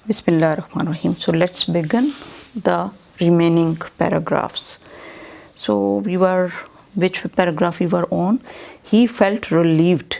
Bismillahirrahmanirrahim. So let's begin the remaining paragraphs. So which paragraph we were on? He felt relieved.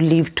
relieved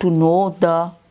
to know the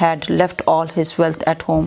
had left all his wealth at home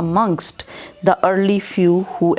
amongst the early few who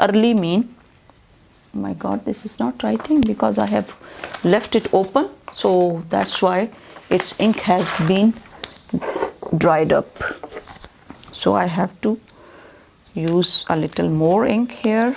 Early mean, my God, this is not writing because I have left it open, so that's why its ink has been dried up. So I have to use a little more ink here.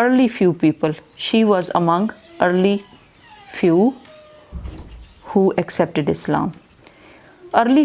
early few people, she was among early few who accepted Islam. early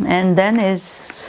And then is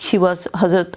She was Hazrat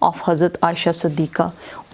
of Hazrat Aisha Siddiqa.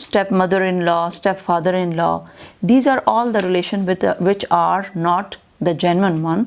step mother-in-law, step father-in-law, these are all the relation with which are not the genuine one.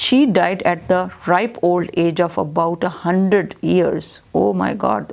She died at the ripe old age of about 100 years. Oh my God,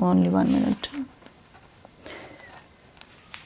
only 1 minute,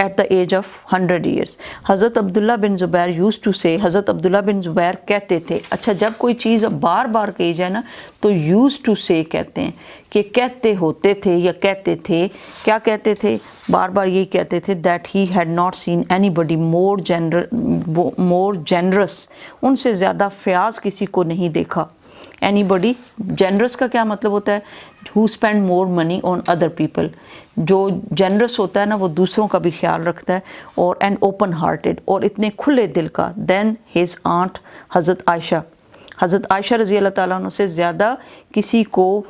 at the age of 100 years. حضرت Abdullah bin Zubair used to say, حضرت Abdullah بن زبیر کہتے تھے. اچھا جب کوئی چیز بار بار کہی جائے نا تو used to say کہتے ہیں کہ کہتے ہوتے تھے یا کہتے تھے. کیا کہتے تھے؟ بار بار یہی کہتے تھے that he had not seen anybody more generous. ان سے زیادہ فیاض کسی کو نہیں دیکھا. اینی جنرس کا کیا مطلب ہوتا ہے؟ Who spend more money on other people. جو جنرس ہوتا ہے نا وہ دوسروں کا بھی خیال رکھتا ہے. اور اینڈ اوپن ہارٹیڈ، اور اتنے کھلے دل کا. دین ہز آنٹ حضرت عائشہ. حضرت عائشہ رضی اللہ تعالیٰ عنہ سے زیادہ کسی کو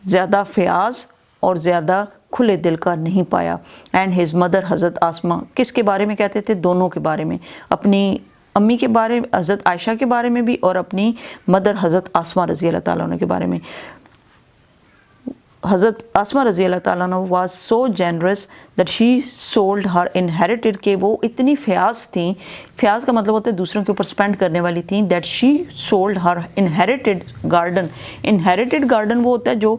زیادہ فیاض اور زیادہ کھلے دل کا نہیں پایا. اینڈ ہز مدر حضرت آسمہ. کس کے بارے میں کہتے تھے؟ دونوں کے بارے میں. اپنی امی کے بارے میں حضرت عائشہ کے بارے میں بھی، اور اپنی مدر حضرت آسمہ رضی اللہ تعالیٰ عنہ کے بارے میں. حضرت آسمہ رضی اللہ تعالیٰ عنہ was so generous that she sold Hare inherited, کہ وہ اتنی فیاض تھیں. فیاض کا مطلب ہوتا ہے دوسروں کے اوپر اسپینڈ کرنے والی تھیں. That she sold Hare inherited garden. Inherited garden وہ ہوتا ہے جو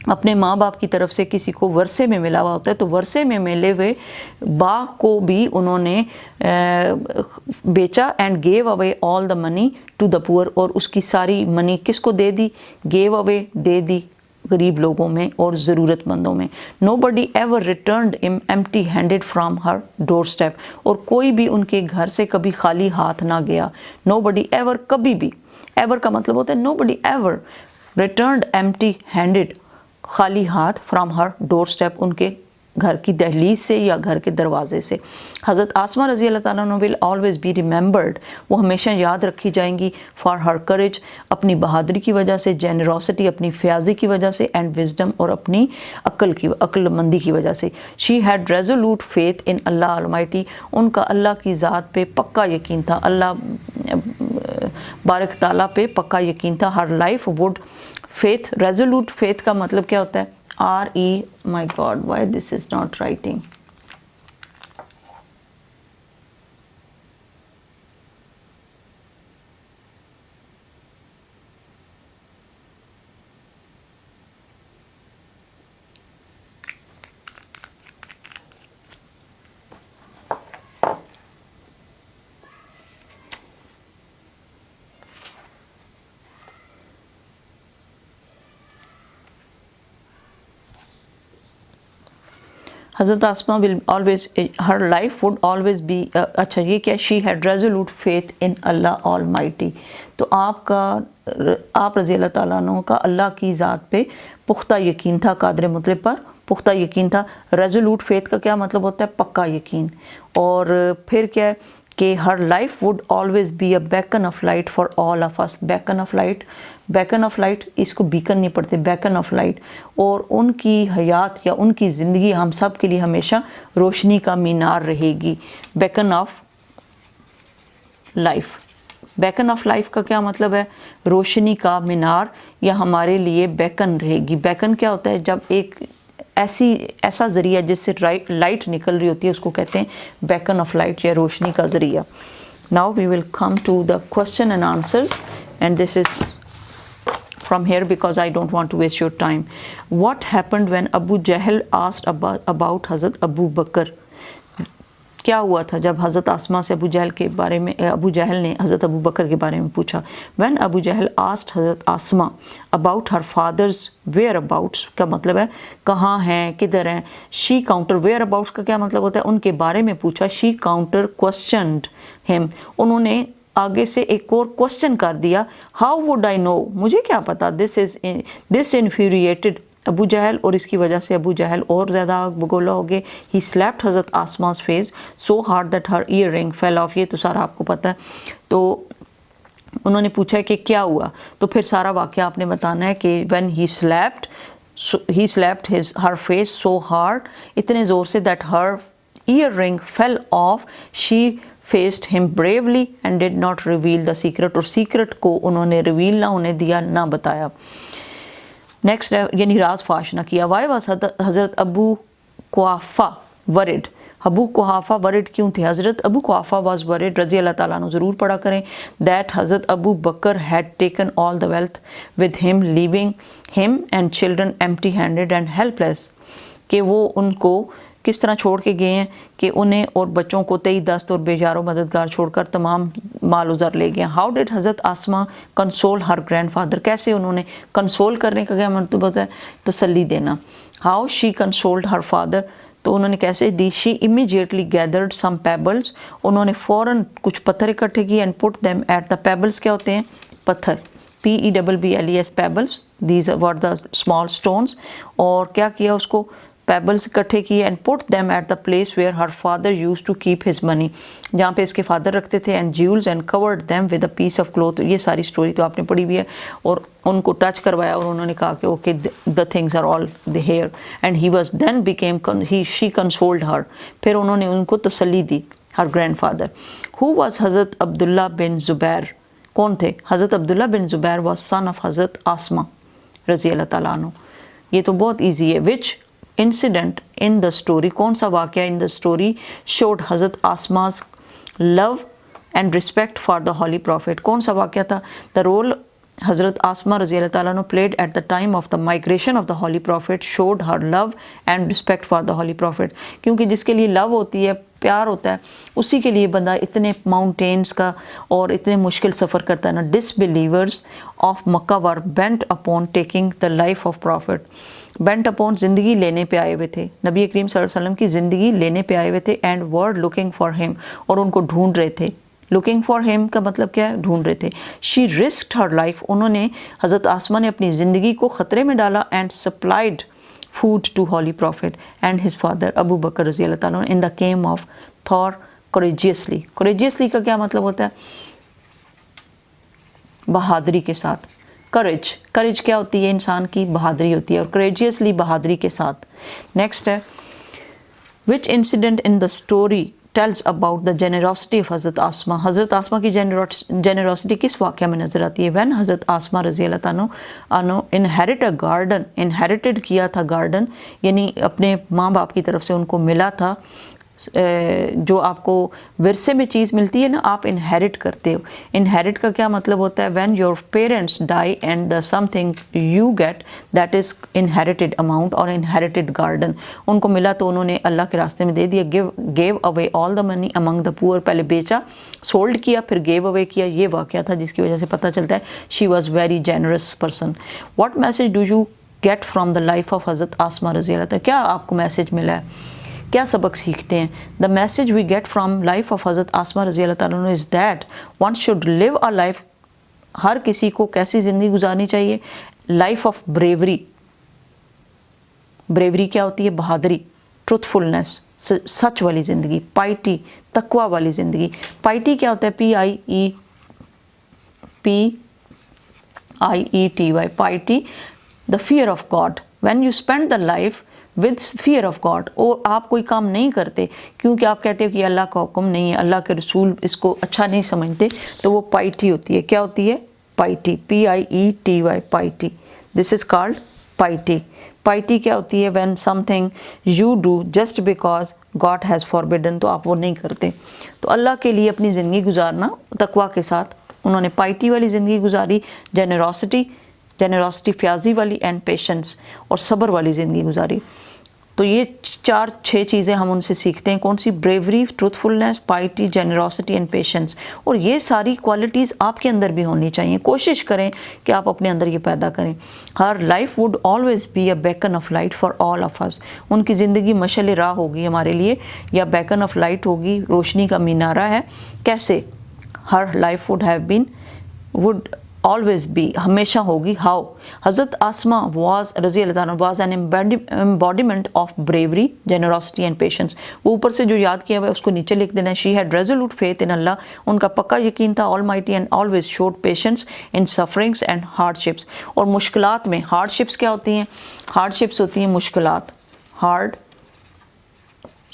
اپنے ماں باپ کی طرف سے کسی کو ورثے میں ملا ہوا ہوتا ہے. تو ورثے میں ملے ہوئے باغ کو بھی انہوں نے بیچا. And gave away all the money to the poor. اور اس کی ساری منی کس کو دے دی؟ گیو اوے، دے دی غریب لوگوں میں اور ضرورت مندوں میں. Nobody ever returned empty handed from her doorstep. اور کوئی بھی ان کے گھر سے کبھی خالی ہاتھ نہ گیا. نو بڈی ایور، کبھی بھی. ایور کا مطلب ہوتا ہے نو بڈی ایور ریٹرنڈ ایمٹی ہینڈیڈ، خالی ہاتھ، فرام ہر ڈور اسٹیپ، ان کے گھر کی دہلیز سے یا گھر کے دروازے سے. حضرت آسمہ رضی اللہ تعالیٰ عنہ ول آلویز بی ریممبرڈ. وہ ہمیشہ یاد رکھی جائیں گی فار ہر کریج، اپنی بہادری کی وجہ سے، جینروسٹی اپنی فیاضی کی وجہ سے، اینڈ وزڈم اور اپنی عقل مندی کی وجہ سے. She had resolute faith in Allah almighty. ان کا اللہ کی ذات پہ پکا یقین تھا، اللہ بارک تعالیٰ پہ پکا یقین تھا. Her life would faith. Resolute faith کا مطلب کیا ہوتا ہے؟ My god why this is not writing. Hazrat Asma will always, her life would always be, اچھا یہ کیا؟ She had resolute faith in Allah almighty. تو آپ رضی اللہ تعالیٰ عنہ کا اللہ کی ذات پہ پختہ یقین تھا، قادر مطلق پر پختہ یقین تھا. ریزولوٹ فیتھ کا کیا مطلب ہوتا ہے؟ پکا یقین. اور پھر کیا ہے کہ her life would always be a beacon of light for all of us. Beacon of light, beacon of light, اس کو بیکن نہیں پڑھتے، بیکن آف لائٹ. اور ان کی حیات یا ان کی زندگی ہم سب کے لیے ہمیشہ روشنی کا مینار رہے گی. Beacon of life. Beacon of life کا کیا مطلب ہے؟ روشنی کا مینار، یا ہمارے لیے بیکن رہے گی. بیکن کیا ہوتا ہے؟ جب ایک ایسا ذریعہ جس سے لائٹ نکل رہی ہوتی ہے اس کو کہتے ہیں بیکن آف لائٹ یا روشنی کا ذریعہ. Now we will come to the question and answers, and this is from here because I don't want to waste your time. What happened when Abu Jahl asked about Hazrat Abu Bakr? کیا ہوا تھا جب حضرت آسمہ سے ابو جہل نے حضرت Abu بکر کے بارے میں پوچھا. when Abu Jahl asked حضرت Asma about her father's whereabouts کا مطلب ہے کہاں ہیں، کدھر ہیں. she counter whereabouts کا کیا مطلب ہوتا ہے؟ ان کے بارے میں پوچھا. she counter questioned him. انہوں نے آگے سے ایک اور کوسچن کر دیا. ہاؤ وڈ آئی نو، مجھے کیا پتا. دس انفیوریٹڈ ابو جہل، اور اس کی وجہ سے ابو جہل اور زیادہ آگ بگولا ہو گئے. He slapped Hazrat Asma's face so hard that her earring fell of. یہ تو سارا آپ کو پتہ ہے. تو انہوں نے پوچھا کہ کیا ہوا، تو پھر سارا واقعہ آپ نے بتانا ہے کہ when he slapped her face so hard، اتنے زور سے that her earring fell off. she faced him bravely and did not reveal the secret. اور سیکرٹ کو انہوں نے ریویل نہ ہونے دیا، نہ بتایا. نیکسٹ یعنی راز فاش نہ کیا. وائی واز حضرت ابو قحافہ ورڈ. ابو قحافہ ورڈ کیوں تھے؟ حضرت ابو قحافہ واز ورڈ، رضی اللہ تعالیٰ عنہ ضرور پڑھا کریں، that Hazrat Abu Bakr had taken all the wealth with him leaving him and children empty handed and helpless. کہ وہ ان کو کس طرح چھوڑ کے گئے ہیں کہ انہیں اور بچوں کو تئی دست اور بے یار و مددگار چھوڑ کر تمام مال و زر لے گئے. ہاؤ ڈڈ حضرت آسما کنسول ہر گرینڈ فادر, کیسے انہوں نے کنسول کرنے کا کیا مطلب ہوتا ہے, تسلی دینا. How she consoled her father, تو انہوں نے کیسے دی. She immediately gathered some pebbles, انہوں نے فوراً کچھ پتھر اکٹھے کیے, and put them at the, pebbles کیا ہوتے ہیں, پتھر, PEBBLES pebbles, these were the small stones, اور کیا کیا اس کو, پیبلز اکٹھے کیے, and put them at the place where her father used to keep his money, جہاں پہ اس کے فادر رکھتے تھے, and jewels and covered them with a piece of cloth. یہ ساری اسٹوری تو آپ نے پڑھی ہوئی ہے, اور ان کو ٹچ کروایا اور انہوں نے کہا کہ okay the things are all the here, and he was then became she consoled her, پھر انہوں نے ان کو تسلی دی, her grandfather. Who was Hazrat Abdullah بن زبیر, کون تھے, حضرت Abdullah bin Zubair was sun of حضرت آسما رضی اللہ تعالیٰ عنہ. یہ تو بہت ایزی ہے. Which incident in the story, کون سا واقعہ ان the story showed Hazrat Asma's love and respect for the holy prophet, کون سا واقعہ تھا, دا رول حضرت آسما رضی اللہ تعالیٰ عنہ played at the time of the migration of the holy prophet showed her love and respect for the holy prophet. کیونکہ جس کے لیے لو ہوتی ہے, پیار ہوتا ہے, اسی کے لیے بندہ اتنے ماؤنٹینس کا اور اتنے مشکل سفر کرتا ہے نا. Disbelievers of Mecca were bent upon taking the life of prophet, bent upon زندگی لینے پہ آئے ہوئے تھے, نبی کریم صلی اللہ علیہ وسلم کی زندگی لینے پہ آئے ہوئے تھے, and word looking for him, اور ان کو ڈھونڈ رہے تھے. لوکنگ فار ہیم کا مطلب کیا ہے, ڈھونڈ رہے تھے. شی رسکڈ ہر لائف, انہوں نے, حضرت آسما نے اپنی زندگی کو خطرے میں ڈالا, and supplied food to holy prophet and his father Abu Bakr رضی اللہ تعالیٰ ان دا کیم آف تھور کوریجیسلی. کوریجیسلی کا کیا مطلب ہوتا ہے, بہادری کے ساتھ. کریج کیا ہوتی ہے, انسان کی بہادری ہوتی ہے, اور کوریجیسلی بہادری کے ساتھ. نیکسٹ ہے, which incident in the story tells about the generosity of حضرت آسما, حضرت آسما کی جنراسٹی کس واقعہ میں نظر آتی ہے. وین حضرت آسما رضی اللہ تعالیٰ عنہ انہیریٹ اے گارڈن, انہیریٹڈ کیا تھا گارڈن, یعنی اپنے ماں باپ کی طرف سے ان کو ملا تھا, جو آپ کو ورثے میں چیز ملتی ہے نا, آپ انہیریٹ کرتے ہو. انہیریٹ کا کیا مطلب ہوتا ہے, when your parents die and something you get that is inherited amount اور انہیریٹڈ گارڈن, ان کو ملا تو انہوں نے اللہ کے راستے میں دے دیا. گیو اوے آل دا منی امنگ دا پور, پہلے بیچا, سولڈ کیا, پھر گیو اوے کیا. یہ واقعہ تھا جس کی وجہ سے پتہ چلتا ہے she was very generous person. What message do you get from the life of حضرت آسما رضی اللہ تعالیٰ, کیا آپ کو میسج ملا ہے, کیا سبق سیکھتے ہیں. The message we get from life of حضرت آسما رضی اللہ تعالیٰ عنہ is that one should live a life, ہر کسی کو کیسی زندگی گزارنی چاہیے, لائف آف بریوری. بریوری کیا ہوتی ہے, بہادری, ٹروتھ فلنس, سچ والی زندگی, پائٹی, تقوی والی زندگی. پائٹی کیا ہوتا ہے, PIETY, piety, the fear of God. When you spend the life with fear of God, اور آپ کوئی کام نہیں کرتے کیونکہ آپ کہتے ہو کہ اللہ کا حکم نہیں ہے, اللہ کے رسول اس کو اچھا نہیں سمجھتے, تو وہ پائٹی ہوتی ہے. کیا ہوتی ہے, piety, PIETY, piety. This is called piety. Piety کیا ہوتی ہے, when some thing you do just because God has forbidden, تو آپ وہ نہیں کرتے. تو اللہ کے لیے اپنی زندگی گزارنا تقوی کے ساتھ, انہوں نے پائٹی والی زندگی گزاری. جنراسٹی فیاضی والی, اینڈ پیشنس, اور صبر والی زندگی گزاری. تو یہ 4-6 چیزیں ہم ان سے سیکھتے ہیں. کون سی, bravery, truthfulness, piety, generosity and patience. اور یہ ساری کوالٹیز آپ کے اندر بھی ہونی چاہیے. کوشش کریں کہ آپ اپنے اندر یہ پیدا کریں. Her life would always be a beacon of light for all of us, ان کی زندگی مشعل راہ ہوگی ہمارے لیے, یا بیکن آف لائٹ ہوگی, روشنی کا مینارہ ہے. کیسے, ہر لائف وڈ always be, ہمیشہ ہوگی. ہاؤ, حضرت آسما واز رضی اللہ تعالیٰ was an embodiment of bravery, generosity and patience. وہ اوپر سے جو یاد کیا ہوا ہے اس کو نیچے لکھ دینا ہے. she had resolute faith in Allah, ان کا پکا یقین تھا almighty, and always showed patience in sufferings and hardships. اور مشکلات میں, hardships کیا ہوتی ہیں, hardships ہوتی ہیں مشکلات, hard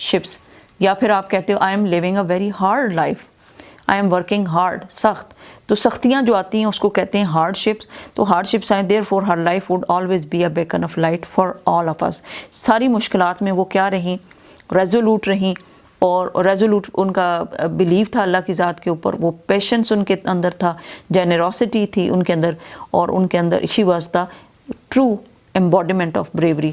ships, یا پھر آپ کہتے ہو I am living a very hard life, I am working hard, سخت. تو سختیاں جو آتی ہیں اس کو کہتے ہیں ہارڈ شپس. تو ہارڈ شپس آئیں, therefore her life would always be a beacon of light for all of us. ساری مشکلات میں وہ کیا رہیں, ریزولوٹ رہیں, اور ریزولوٹ ان کا بلیف تھا اللہ کی ذات کے اوپر, وہ پیشنس ان کے اندر تھا, جنراسٹی تھی ان کے اندر, اور ان کے اندر she was the true embodiment of bravery.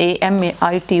CALAMITY,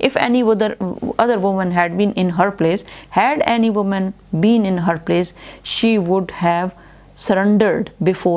if any other woman had been in her place, had any woman been in her place, she would have surrendered before